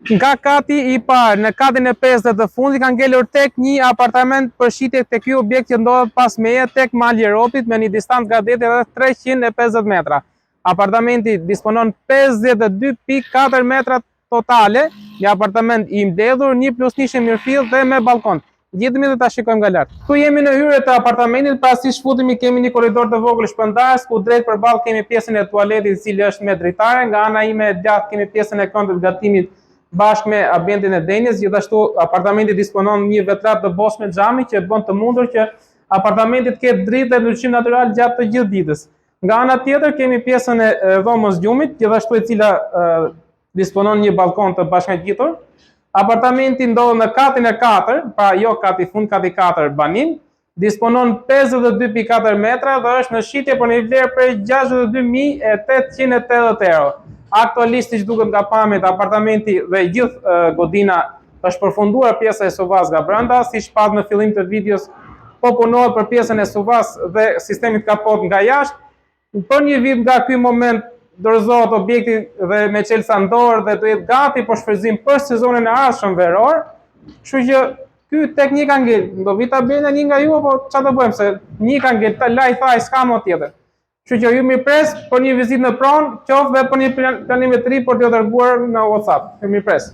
Nga kati i parë në katin e 50 të fundit kanë ngelur tek një apartament për shitje tek ky objekt që ndodhet pas meje tek mali i Ropit me një distancë nga deti rreth 350 metra. Apartamenti disponon 52.4 metra totale, një apartament i mbledhur, 1+1 mirëfill dhe me balkon. Gjithëmi dhe ta shikojmë nga lart. Këtu jemi në hyrje të apartamentit, pasi shfutemi kemi një korridor të vogël shpërndarës, ku drejt përballë kemi pjesën e tualetit, e cili është me dritare, nga ana ime e djathtë kemi pjesën e këmbëve të gatimit bashkë me ambientin e denjes. Gjithashtu apartamenti disponon një vetrat të boshme xhami që bën të mundur që apartamenti të ketë dritë dhe ndryshim natyral gjatë të gjithë ditës. Nga ana tjetër kemi pjesën e dhomës gjumit, gjithashtu e cila disponon një balkon të bashkangjitur. Apartamenti ndodhet në katin e 4, pra jo kati fund, kati 4 banim, disponon 52.4 metra dhe është në shitje për një vlerë prej 62.880 euro. Aktualisht siç duket nga pamjet, apartamenti dhe gjithë godina është përfunduar pjesa e suvas nga brenda, siç pat në fillim të videos, po punohet për pjesën e suvas dhe sistemit kapot nga jashtë. Për një vit nga ky moment dorëzohet objekti dhe me çelësa ndorë dhe do jetë gati për shfrytëzim për sezonin e ardhshëm veror. Kështu që ky tek një ka ngel. Do vi ta bëjnë një nga ju, apo çfarë do bëjmë, se një ka ngel, laj thaj s'ka më tjetër. Kështu që ju mirëpres për një vizitë në pronë, qoftë dhe për një planimetri për t'ju dërguar në WhatsApp. Ju mirëpres.